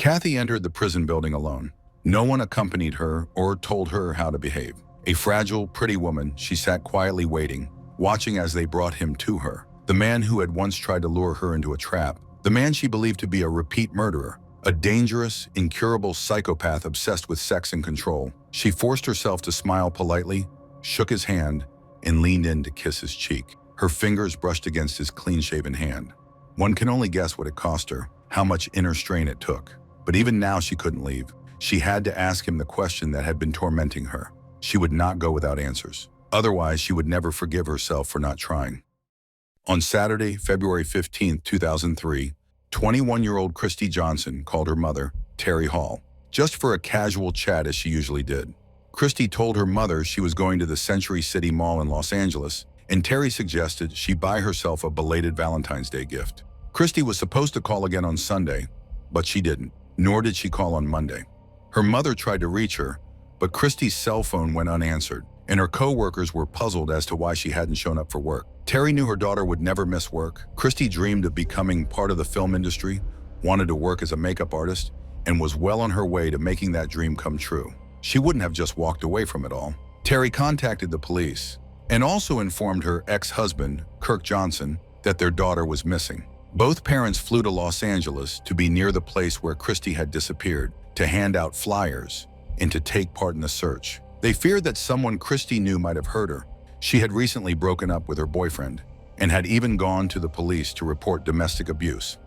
Kathy entered the prison building alone. No one accompanied her or told her how to behave. A fragile, pretty woman, she sat quietly waiting, watching as they brought him to her. The man who had once tried to lure her into a trap. The man she believed to be a repeat murderer. A dangerous, incurable psychopath obsessed with sex and control. She forced herself to smile politely, shook his hand, and leaned in to kiss his cheek. Her fingers brushed against his clean-shaven hand. One can only guess what it cost her, how much inner strain it took. But even now she couldn't leave. She had to ask him the question that had been tormenting her. She would not go without answers. Otherwise, she would never forgive herself for not trying. On Saturday, February 15, 2003, 21-year-old Christy Johnson called her mother, Terry Hall, just for a casual chat as she usually did. Christy told her mother she was going to the Century City Mall in Los Angeles, and Terry suggested she buy herself a belated Valentine's Day gift. Christy was supposed to call again on Sunday, but she didn't, nor did she call on Monday. Her mother tried to reach her, but Christy's cell phone went unanswered, and her co-workers were puzzled as to why she hadn't shown up for work. Terry knew her daughter would never miss work. Christy dreamed of becoming part of the film industry, wanted to work as a makeup artist, and was well on her way to making that dream come true. She wouldn't have just walked away from it all. Terry contacted the police and also informed her ex-husband, Kirk Johnson, that their daughter was missing. Both parents flew to Los Angeles to be near the place where Christy had disappeared, to hand out flyers and to take part in the search. They feared that someone Christy knew might have heard her. She had recently broken up with her boyfriend and had even gone to the police to report domestic abuse.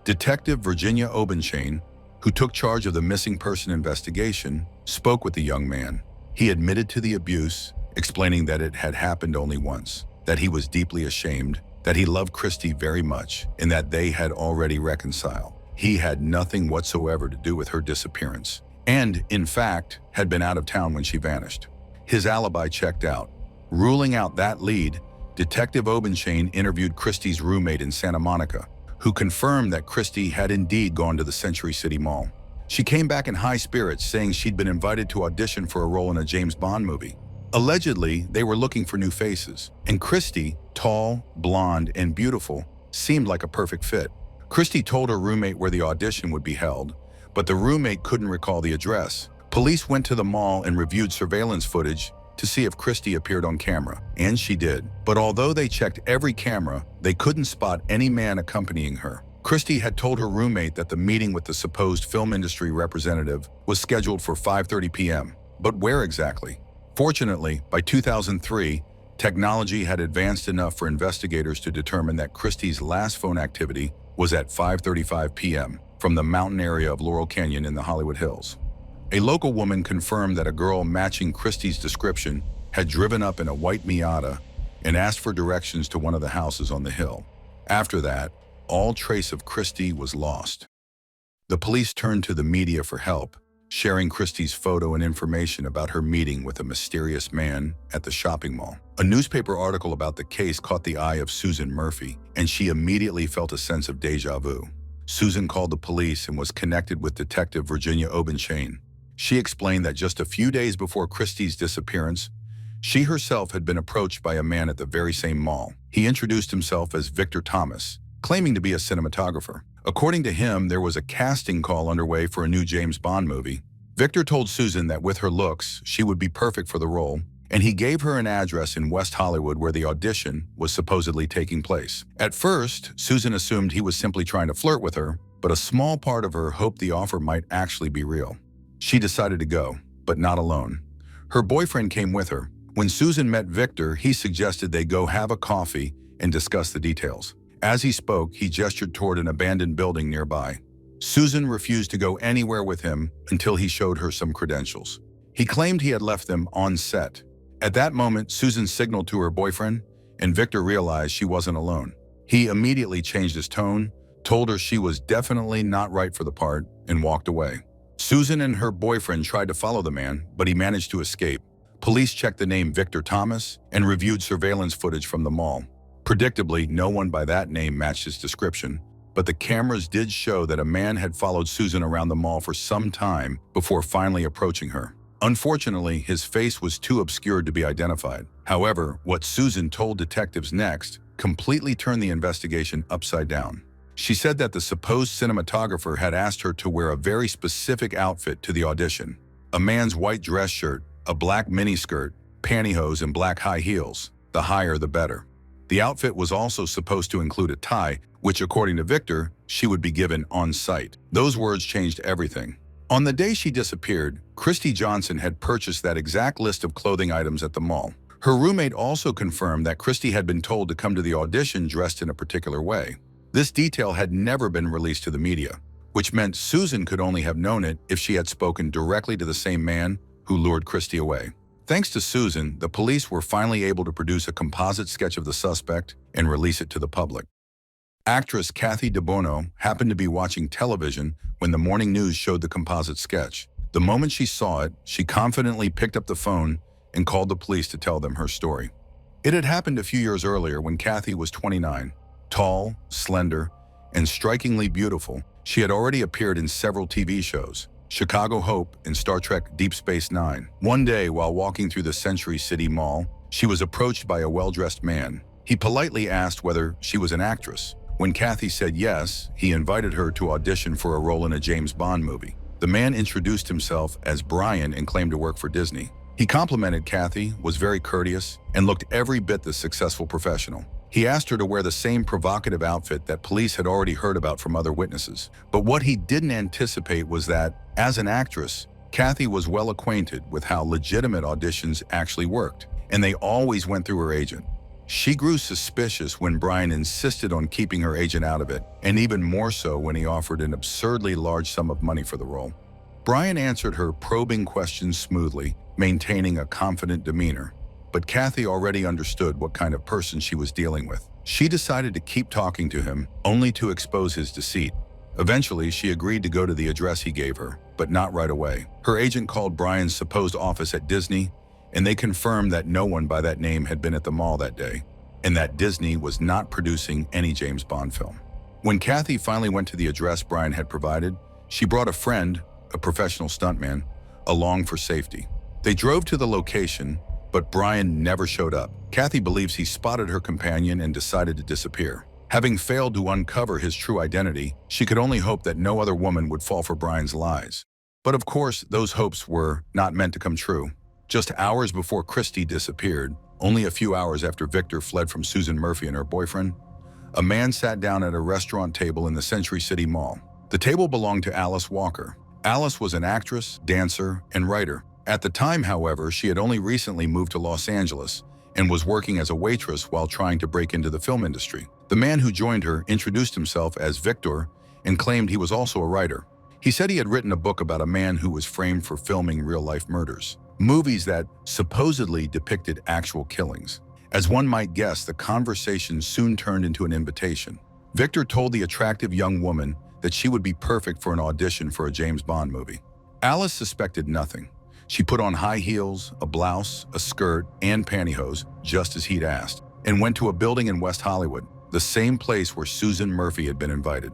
Detective Virginia Obenchain, who took charge of the missing person investigation, spoke with the young man. He admitted to the abuse, explaining that it had happened only once, that he was deeply ashamed, that he loved Christy very much, and that they had already reconciled. He had nothing whatsoever to do with her disappearance, and, in fact, had been out of town when she vanished. His alibi checked out. Ruling out that lead, Detective Obenchain interviewed Christy's roommate in Santa Monica, who confirmed that Christy had indeed gone to the Century City Mall. She came back in high spirits, saying she'd been invited to audition for a role in a James Bond movie. Allegedly, they were looking for new faces, and Christy, tall, blonde, and beautiful, seemed like a perfect fit. Christy told her roommate where the audition would be held, but the roommate couldn't recall the address. Police went to the mall and reviewed surveillance footage to see if Christy appeared on camera, and she did. But although they checked every camera, they couldn't spot any man accompanying her. Christy had told her roommate that the meeting with the supposed film industry representative was scheduled for 5:30 p.m. But where exactly? Fortunately, by 2003, technology had advanced enough for investigators to determine that Christy's last phone activity was at 5:35 p.m. from the mountain area of Laurel Canyon in the Hollywood Hills. A local woman confirmed that a girl matching Christy's description had driven up in a white Miata and asked for directions to one of the houses on the hill. After that, all trace of Christy was lost. The police turned to the media for help, sharing Christy's photo and information about her meeting with a mysterious man at the shopping mall. A newspaper article about the case caught the eye of Susan Murphy, and she immediately felt a sense of déjà vu. Susan called the police and was connected with Detective Virginia Obenchain. She explained that just a few days before Christy's disappearance, she herself had been approached by a man at the very same mall. He introduced himself as Victor Thomas, claiming to be a cinematographer. According to him, there was a casting call underway for a new James Bond movie. Victor told Susan that with her looks, she would be perfect for the role, and he gave her an address in West Hollywood where the audition was supposedly taking place. At first, Susan assumed he was simply trying to flirt with her, but a small part of her hoped the offer might actually be real. She decided to go, but not alone. Her boyfriend came with her. When Susan met Victor, he suggested they go have a coffee and discuss the details. As he spoke, he gestured toward an abandoned building nearby. Susan refused to go anywhere with him until he showed her some credentials. He claimed he had left them on set. At that moment, Susan signaled to her boyfriend, and Victor realized she wasn't alone. He immediately changed his tone, told her she was definitely not right for the part, and walked away. Susan and her boyfriend tried to follow the man, but he managed to escape. Police checked the name Victor Thomas and reviewed surveillance footage from the mall. Predictably, no one by that name matched his description, but the cameras did show that a man had followed Susan around the mall for some time before finally approaching her. Unfortunately, his face was too obscured to be identified. However, what Susan told detectives next completely turned the investigation upside down. She said that the supposed cinematographer had asked her to wear a very specific outfit to the audition: a man's white dress shirt, a black miniskirt, pantyhose, and black high heels. The higher, the better. The outfit was also supposed to include a tie, which, according to Victor, she would be given on site. Those words changed everything. On the day she disappeared, Christy Johnson had purchased that exact list of clothing items at the mall. Her roommate also confirmed that Christy had been told to come to the audition dressed in a particular way. This detail had never been released to the media, which meant Susan could only have known it if she had spoken directly to the same man who lured Christy away. Thanks to Susan, the police were finally able to produce a composite sketch of the suspect and release it to the public. Actress Kathy DeBono happened to be watching television when the morning news showed the composite sketch. The moment she saw it, she confidently picked up the phone and called the police to tell them her story. It had happened a few years earlier when Kathy was 29. Tall, slender, and strikingly beautiful, she had already appeared in several TV shows: Chicago Hope and Star Trek Deep Space Nine. One day, while walking through the Century City Mall, she was approached by a well-dressed man. He politely asked whether she was an actress. When Kathy said yes, he invited her to audition for a role in a James Bond movie. The man introduced himself as Brian and claimed to work for Disney. He complimented Kathy, was very courteous, and looked every bit the successful professional. He asked her to wear the same provocative outfit that police had already heard about from other witnesses. But what he didn't anticipate was that, as an actress, Kathy was well acquainted with how legitimate auditions actually worked, and they always went through her agent. She grew suspicious when Brian insisted on keeping her agent out of it, and even more so when he offered an absurdly large sum of money for the role. Brian answered her probing questions smoothly, maintaining a confident demeanor. But Kathy already understood what kind of person she was dealing with. She decided to keep talking to him, only to expose his deceit. Eventually, she agreed to go to the address he gave her, but not right away. Her agent called Brian's supposed office at Disney, and they confirmed that no one by that name had been at the mall that day, and that Disney was not producing any James Bond film. When Kathy finally went to the address Brian had provided, she brought a friend, a professional stuntman, along for safety. They drove to the location, but Brian never showed up. Kathy believes he spotted her companion and decided to disappear. Having failed to uncover his true identity, she could only hope that no other woman would fall for Brian's lies. But of course, those hopes were not meant to come true. Just hours before Christy disappeared, only a few hours after Victor fled from Susan Murphy and her boyfriend, a man sat down at a restaurant table in the Century City Mall. The table belonged to Alice Walker. Alice was an actress, dancer, and writer. At the time, however, she had only recently moved to Los Angeles and was working as a waitress while trying to break into the film industry. The man who joined her introduced himself as Victor and claimed he was also a writer. He said he had written a book about a man who was framed for filming real-life murders, movies that supposedly depicted actual killings. As one might guess, the conversation soon turned into an invitation. Victor told the attractive young woman that she would be perfect for an audition for a James Bond movie. Alice suspected nothing. She put on high heels, a blouse, a skirt, and pantyhose, just as he'd asked, and went to a building in West Hollywood, the same place where Susan Murphy had been invited.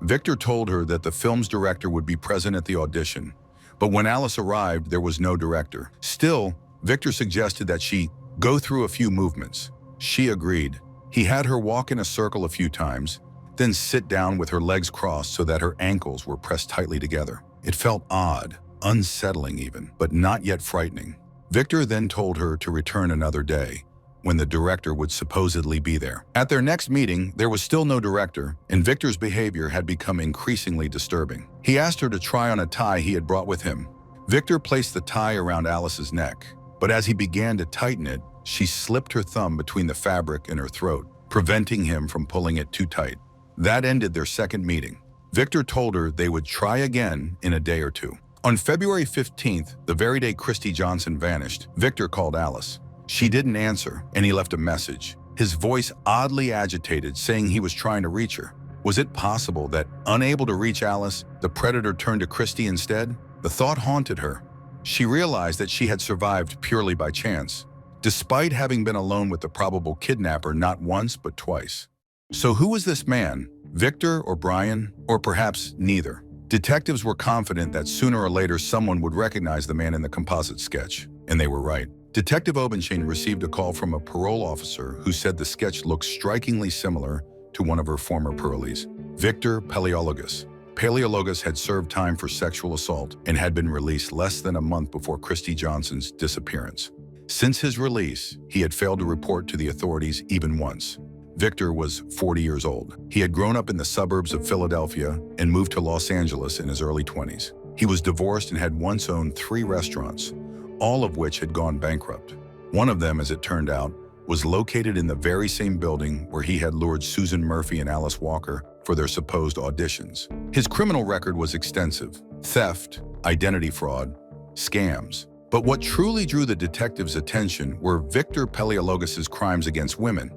Victor told her that the film's director would be present at the audition, but when Alice arrived, there was no director. Still, Victor suggested that she go through a few movements. She agreed. He had her walk in a circle a few times, then sit down with her legs crossed so that her ankles were pressed tightly together. It felt odd, unsettling even, but not yet frightening. Victor then told her to return another day, when the director would supposedly be there. At their next meeting, there was still no director, and Victor's behavior had become increasingly disturbing. He asked her to try on a tie he had brought with him. Victor placed the tie around Alice's neck, but as he began to tighten it, she slipped her thumb between the fabric and her throat, preventing him from pulling it too tight. That ended their second meeting. Victor told her they would try again in a day or two. On February 15th, the very day Christy Johnson vanished, Victor called Alice. She didn't answer, and he left a message, his voice oddly agitated, saying he was trying to reach her. Was it possible that, unable to reach Alice, the predator turned to Christy instead? The thought haunted her. She realized that she had survived purely by chance, despite having been alone with the probable kidnapper not once but twice. So who was this man? Victor or Brian? Or perhaps neither? Detectives were confident that sooner or later someone would recognize the man in the composite sketch, and they were right. Detective Obenshain received a call from a parole officer who said the sketch looked strikingly similar to one of her former parolees. Victor Paleologus. Paleologus had served time for sexual assault and had been released less than a month before Christy Johnson's disappearance. Since his release, he had failed to report to the authorities even once. Victor was 40 years old. He had grown up in the suburbs of Philadelphia and moved to Los Angeles in his early 20s. He was divorced and had once owned 3 restaurants, all of which had gone bankrupt. One of them, as it turned out, was located in the very same building where he had lured Susan Murphy and Alice Walker for their supposed auditions. His criminal record was extensive: theft, identity fraud, scams. But what truly drew the detectives' attention were Victor Paleologus's crimes against women.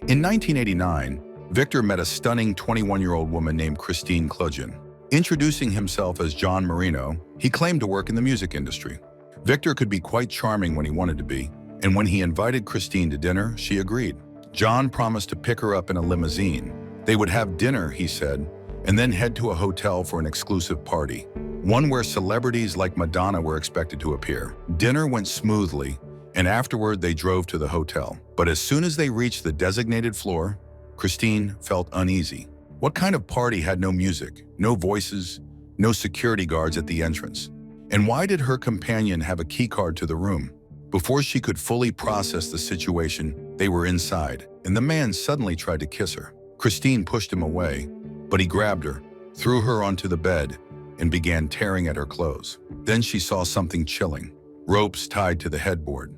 In 1989, Victor met a stunning 21-year-old woman named Christine Kludgen. Introducing himself as John Marino, he claimed to work in the music industry. Victor could be quite charming when he wanted to be, and when he invited Christine to dinner, she agreed. John promised to pick her up in a limousine. They would have dinner, he said, and then head to a hotel for an exclusive party, one where celebrities like Madonna were expected to appear. Dinner went smoothly, and afterward they drove to the hotel. But as soon as they reached the designated floor, Christine felt uneasy. What kind of party had no music, no voices, no security guards at the entrance? And why did her companion have a key card to the room? Before she could fully process the situation, they were inside, and the man suddenly tried to kiss her. Christine pushed him away, but he grabbed her, threw her onto the bed, and began tearing at her clothes. Then she saw something chilling: ropes tied to the headboard.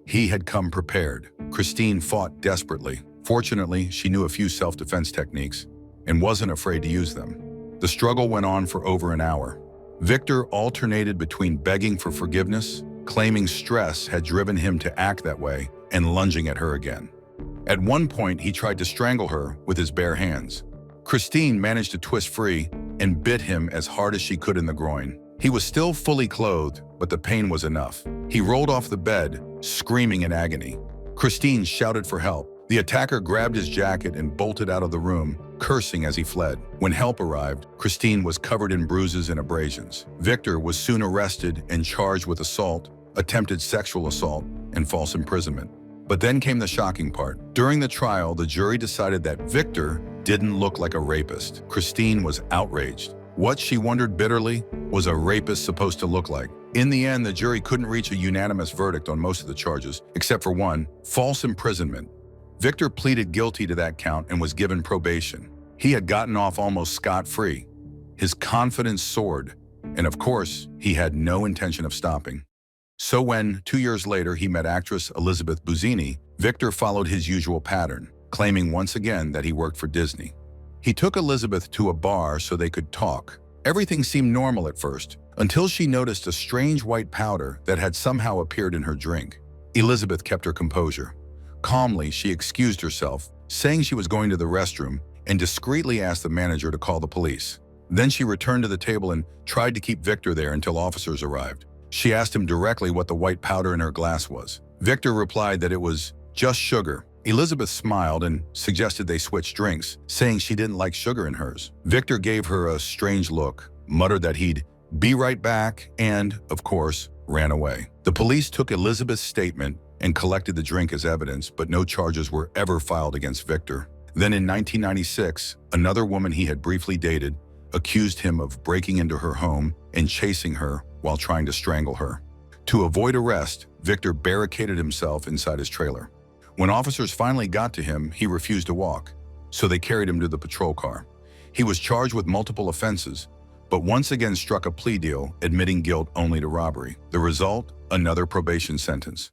He had come prepared. Christine fought desperately. Fortunately, she knew a few self-defense techniques and wasn't afraid to use them. The struggle went on for over an hour. Victor alternated between begging for forgiveness, claiming stress had driven him to act that way, and lunging at her again. At one point, he tried to strangle her with his bare hands. Christine managed to twist free and bit him as hard as she could in the groin. He was still fully clothed, but the pain was enough. He rolled off the bed, screaming in agony. Christine shouted for help. The attacker grabbed his jacket and bolted out of the room, cursing as he fled. When help arrived, Christine was covered in bruises and abrasions. Victor was soon arrested and charged with assault, attempted sexual assault, and false imprisonment. But then came the shocking part. During the trial, the jury decided that Victor didn't look like a rapist. Christine was outraged. What, she wondered bitterly, was a rapist supposed to look like? In the end, the jury couldn't reach a unanimous verdict on most of the charges, except for one: false imprisonment. Victor pleaded guilty to that count and was given probation. He had gotten off almost scot-free. His confidence soared, and of course, he had no intention of stopping. So when, 2 years later, he met actress Elizabeth Buzzini, Victor followed his usual pattern, claiming once again that he worked for Disney. He took Elizabeth to a bar so they could talk. Everything seemed normal at first, until she noticed a strange white powder that had somehow appeared in her drink. Elizabeth kept her composure. Calmly, she excused herself, saying she was going to the restroom, and discreetly asked the manager to call the police. Then she returned to the table and tried to keep Victor there until officers arrived. She asked him directly what the white powder in her glass was. Victor replied that it was just sugar. Elizabeth smiled and suggested they switch drinks, saying she didn't like sugar in hers. Victor gave her a strange look, muttered that he'd be right back, and, of course, ran away. The police took Elizabeth's statement and collected the drink as evidence, but no charges were ever filed against Victor. Then in 1996, another woman he had briefly dated accused him of breaking into her home and chasing her while trying to strangle her. To avoid arrest, Victor barricaded himself inside his trailer. When officers finally got to him, he refused to walk, so they carried him to the patrol car. He was charged with multiple offenses, but once again struck a plea deal, admitting guilt only to robbery. The result? Another probation sentence.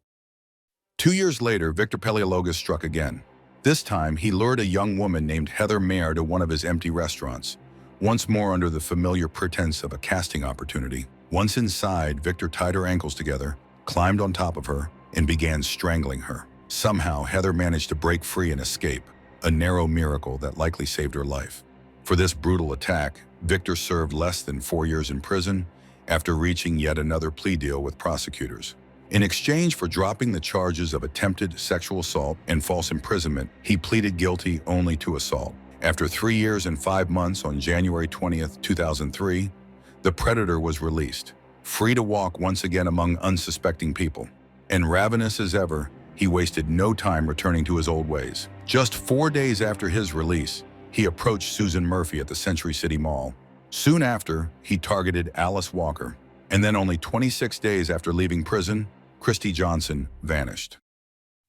2 years later, Victor Paleologus struck again. This time, he lured a young woman named Heather Mayer to one of his empty restaurants, once more under the familiar pretense of a casting opportunity. Once inside, Victor tied her ankles together, climbed on top of her, and began strangling her. Somehow, Heather managed to break free and escape, a narrow miracle that likely saved her life. For this brutal attack, Victor served less than 4 years in prison after reaching yet another plea deal with prosecutors. In exchange for dropping the charges of attempted sexual assault and false imprisonment, he pleaded guilty only to assault. After 3 years and 5 months, on January 20th, 2003, the predator was released, free to walk once again among unsuspecting people. And ravenous as ever, he wasted no time returning to his old ways. Just 4 days after his release, he approached Susan Murphy at the Century City Mall. Soon after, he targeted Alice Walker. And then only 26 days after leaving prison, Christy Johnson vanished.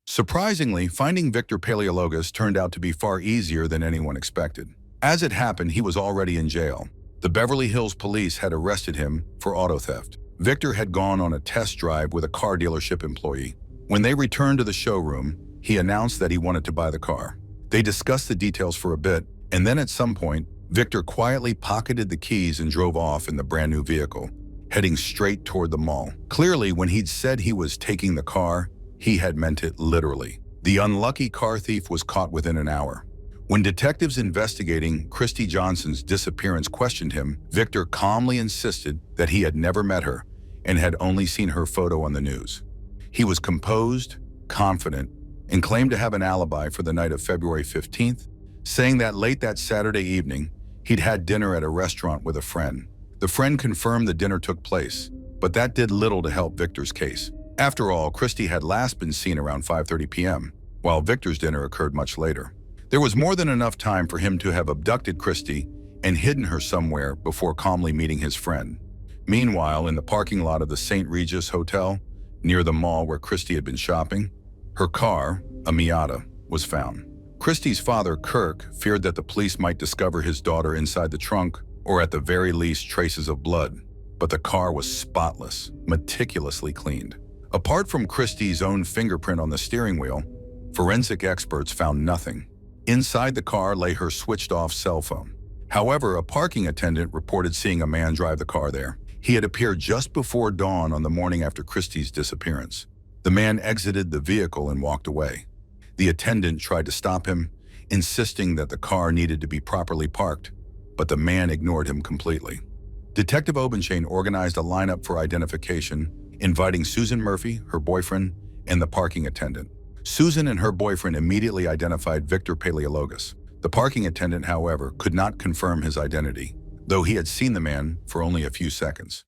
Surprisingly, finding Victor Paleologos turned out to be far easier than anyone expected. As it happened, he was already in jail. The Beverly Hills police had arrested him for auto theft. Victor had gone on a test drive with a car dealership employee. When they returned to the showroom, he announced that he wanted to buy the car. They discussed the details for a bit, and then at some point, Victor quietly pocketed the keys and drove off in the brand new vehicle, heading straight toward the mall. Clearly, when he'd said he was taking the car, he had meant it literally. The unlucky car thief was caught within an hour. When detectives investigating Christy Johnson's disappearance questioned him, Victor calmly insisted that he had never met her and had only seen her photo on the news. He was composed, confident, and claimed to have an alibi for the night of February 15th, saying that late that Saturday evening, he'd had dinner at a restaurant with a friend. The friend confirmed the dinner took place, but that did little to help Victor's case. After all, Christy had last been seen around 5:30 p.m., while Victor's dinner occurred much later. There was more than enough time for him to have abducted Christy and hidden her somewhere before calmly meeting his friend. Meanwhile, in the parking lot of the St. Regis Hotel, near the mall where Christy had been shopping, her car, a Miata, was found. Christy's father, Kirk, feared that the police might discover his daughter inside the trunk, or at the very least traces of blood. But the car was spotless, meticulously cleaned. Apart from Christy's own fingerprint on the steering wheel, forensic experts found nothing. Inside the car lay her switched-off cell phone. However, a parking attendant reported seeing a man drive the car there. He had appeared just before dawn on the morning after Christy's disappearance. The man exited the vehicle and walked away. The attendant tried to stop him, insisting that the car needed to be properly parked, but the man ignored him completely. Detective Obenchain organized a lineup for identification, inviting Susan Murphy, her boyfriend, and the parking attendant. Susan and her boyfriend immediately identified Victor Paleologos. The parking attendant, however, could not confirm his identity, though he had seen the man for only a few seconds.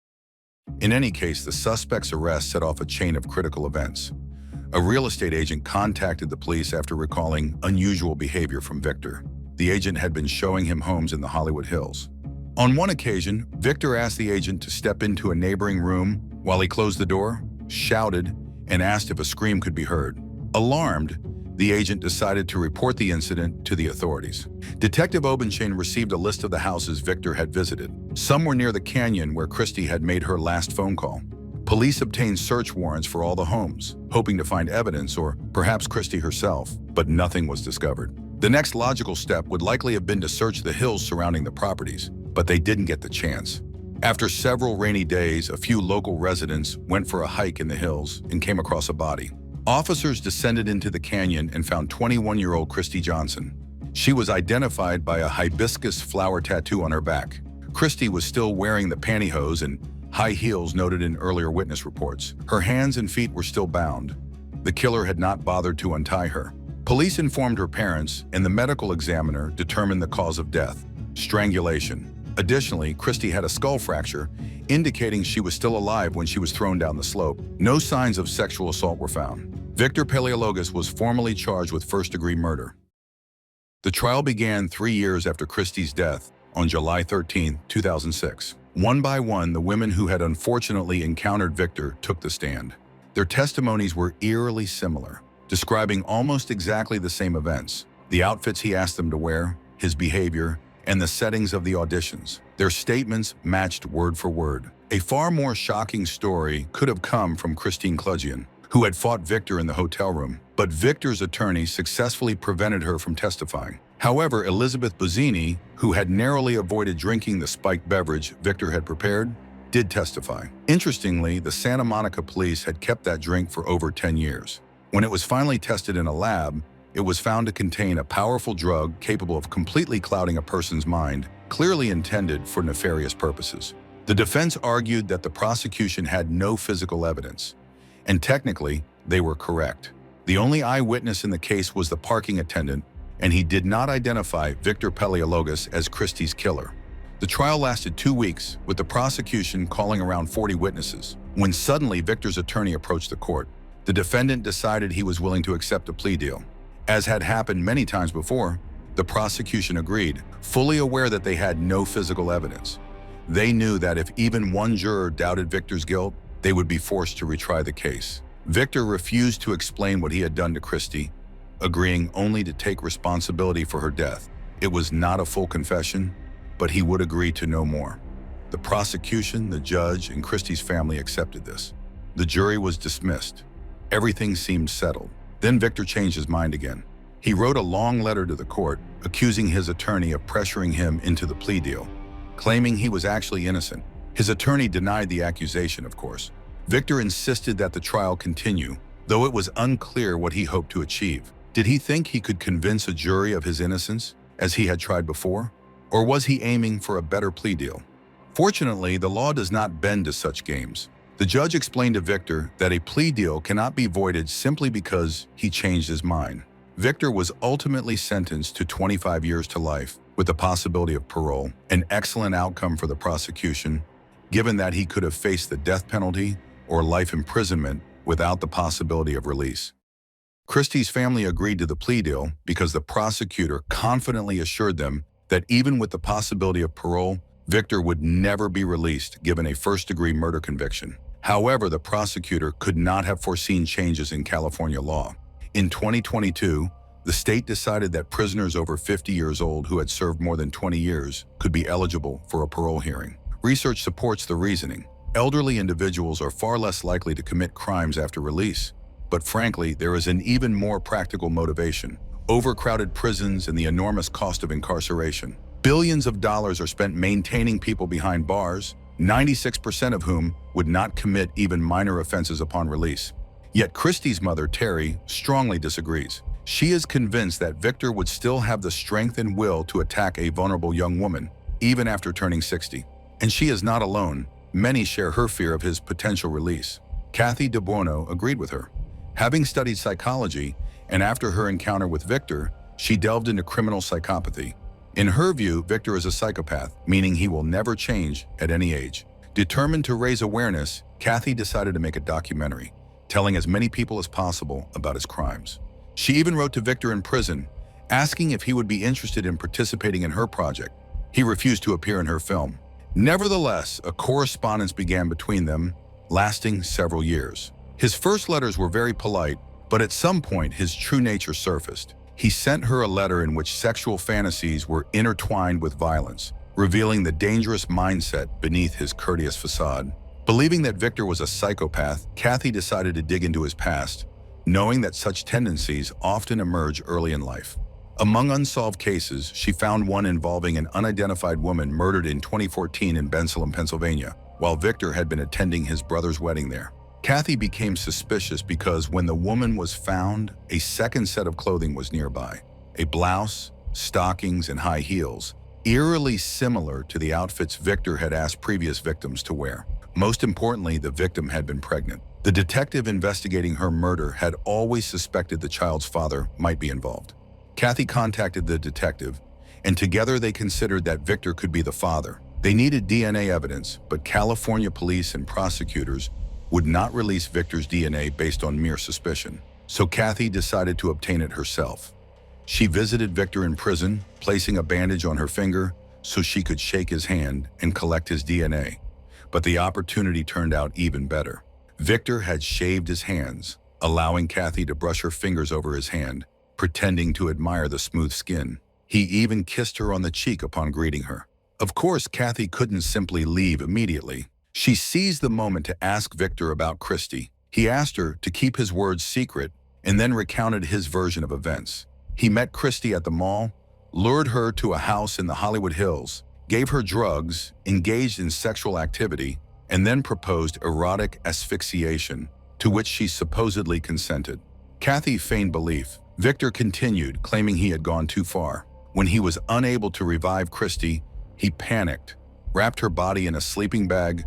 In any case, the suspect's arrest set off a chain of critical events. A real estate agent contacted the police after recalling unusual behavior from Victor. The agent had been showing him homes in the Hollywood Hills. On one occasion, Victor asked the agent to step into a neighboring room while he closed the door, shouted, and asked if a scream could be heard. Alarmed, the agent decided to report the incident to the authorities. Detective Obenchain received a list of the houses Victor had visited. Some were near the canyon where Christy had made her last phone call. Police obtained search warrants for all the homes, hoping to find evidence or perhaps Christy herself, but nothing was discovered. The next logical step would likely have been to search the hills surrounding the properties, but they didn't get the chance. After several rainy days, a few local residents went for a hike in the hills and came across a body. Officers descended into the canyon and found 21-year-old Christy Johnson. She was identified by a hibiscus flower tattoo on her back. Christy was still wearing the pantyhose and high heels noted in earlier witness reports. Her hands and feet were still bound. The killer had not bothered to untie her. Police informed her parents, and the medical examiner determined the cause of death: strangulation. Additionally, Christy had a skull fracture, indicating she was still alive when she was thrown down the slope. No signs of sexual assault were found. Victor Paleologos was formally charged with first-degree murder. The trial began 3 years after Christy's death on July 13, 2006. One by one, the women who had unfortunately encountered Victor took the stand. Their testimonies were eerily similar, describing almost exactly the same events: the outfits he asked them to wear, his behavior, and the settings of the auditions. Their statements matched word for word. A far more shocking story could have come from Christine Kludgian, who had fought Victor in the hotel room, but Victor's attorney successfully prevented her from testifying. However, Elizabeth Bozzini, who had narrowly avoided drinking the spiked beverage Victor had prepared, did testify. Interestingly, the Santa Monica police had kept that drink for over 10 years. When it was finally tested in a lab, it was found to contain a powerful drug capable of completely clouding a person's mind, clearly intended for nefarious purposes. The defense argued that the prosecution had no physical evidence, and technically, they were correct. The only eyewitness in the case was the parking attendant, and he did not identify Victor Paleologos as Christy's killer. The trial lasted 2 weeks, with the prosecution calling around 40 witnesses. When suddenly Victor's attorney approached the court, the defendant decided he was willing to accept a plea deal. As had happened many times before, The prosecution agreed, fully aware that they had no physical evidence. They knew that if even one juror doubted Victor's guilt, they would be forced to retry the case. Victor refused to explain what he had done to Christy, agreeing only to take responsibility for her death. It was not a full confession, but he would agree to no more. The prosecution, the judge, and Christy's family accepted this. The jury was dismissed. Everything seemed settled. Then Victor changed his mind again. He wrote a long letter to the court, accusing his attorney of pressuring him into the plea deal, claiming he was actually innocent. His attorney denied the accusation, of course. Victor insisted that the trial continue, though it was unclear what he hoped to achieve. Did he think he could convince a jury of his innocence, as he had tried before? Or was he aiming for a better plea deal? Fortunately, the law does not bend to such games. The judge explained to Victor that a plea deal cannot be voided simply because he changed his mind. Victor was ultimately sentenced to 25 years to life, with the possibility of parole, an excellent outcome for the prosecution, given that he could have faced the death penalty or life imprisonment without the possibility of release. Christy's family agreed to the plea deal because the prosecutor confidently assured them that even with the possibility of parole, Victor would never be released given a first-degree murder conviction. However, the prosecutor could not have foreseen changes in California law. In 2022, the state decided that prisoners over 50 years old who had served more than 20 years could be eligible for a parole hearing. Research supports the reasoning. Elderly individuals are far less likely to commit crimes after release. But frankly, there is an even more practical motivation: overcrowded prisons and the enormous cost of incarceration. Billions of dollars are spent maintaining people behind bars, 96% of whom would not commit even minor offenses upon release. Yet Christy's mother, Terry, strongly disagrees. She is convinced that Victor would still have the strength and will to attack a vulnerable young woman, even after turning 60. And she is not alone. Many share her fear of his potential release. Kathy DeBuono agreed with her. Having studied psychology, and after her encounter with Victor, she delved into criminal psychopathy. In her view, Victor is a psychopath, meaning he will never change at any age. Determined to raise awareness, Kathy decided to make a documentary, telling as many people as possible about his crimes. She even wrote to Victor in prison, asking if he would be interested in participating in her project. He refused to appear in her film. Nevertheless, a correspondence began between them, lasting several years. His first letters were very polite, but at some point his true nature surfaced. He sent her a letter in which sexual fantasies were intertwined with violence, revealing the dangerous mindset beneath his courteous facade. Believing that Victor was a psychopath, Kathy decided to dig into his past, knowing that such tendencies often emerge early in life. Among unsolved cases, she found one involving an unidentified woman murdered in 2014 in Bensalem, Pennsylvania, while Victor had been attending his brother's wedding there. Kathy became suspicious because when the woman was found, a second set of clothing was nearby: a blouse, stockings, and high heels, eerily similar to the outfits Victor had asked previous victims to wear. Most importantly, the victim had been pregnant. The detective investigating her murder had always suspected the child's father might be involved. Kathy contacted the detective, and together they considered that Victor could be the father. They needed DNA evidence, but California police and prosecutors would not release Victor's DNA based on mere suspicion. So Kathy decided to obtain it herself. She visited Victor in prison, placing a bandage on her finger so she could shake his hand and collect his DNA. But the opportunity turned out even better. Victor had shaved his hands, allowing Kathy to brush her fingers over his hand, pretending to admire the smooth skin. He even kissed her on the cheek upon greeting her. Of course, Kathy couldn't simply leave immediately. She seized the moment to ask Victor about Christy. He asked her to keep his words secret and then recounted his version of events. He met Christy at the mall, lured her to a house in the Hollywood Hills, gave her drugs, engaged in sexual activity, and then proposed erotic asphyxiation, to which she supposedly consented. Kathy feigned belief. Victor continued, claiming he had gone too far. When he was unable to revive Christy, he panicked, wrapped her body in a sleeping bag,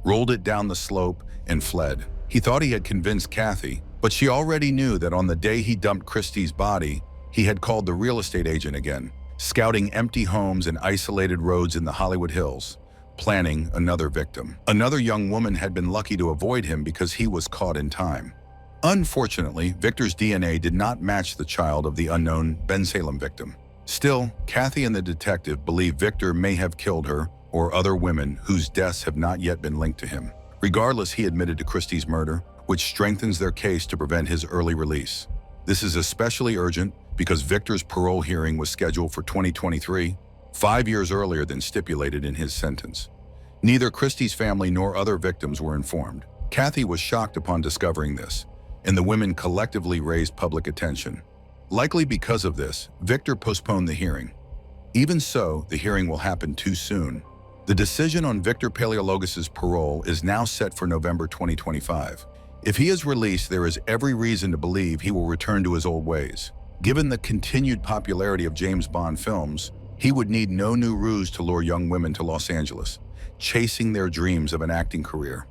rolled it down the slope, and fled. He thought he had convinced Kathy, but she already knew that on the day he dumped Christy's body, he had called the real estate agent again, scouting empty homes and isolated roads in the Hollywood Hills, planning another victim. Another young woman had been lucky to avoid him because he was caught in time. Unfortunately, Victor's DNA did not match the child of the unknown Bensalem victim. Still, Kathy and the detective believe Victor may have killed her or other women whose deaths have not yet been linked to him. Regardless, he admitted to Christy's murder, which strengthens their case to prevent his early release. This is especially urgent because Victor's parole hearing was scheduled for 2023, 5 years earlier than stipulated in his sentence. Neither Christy's family nor other victims were informed. Kathy was shocked upon discovering this, and the women collectively raised public attention. Likely because of this, Victor postponed the hearing. Even so, the hearing will happen too soon. The decision on Victor Paleologos' parole is now set for November 2025. If he is released, there is every reason to believe he will return to his old ways. Given the continued popularity of James Bond films, he would need no new ruse to lure young women to Los Angeles, chasing their dreams of an acting career.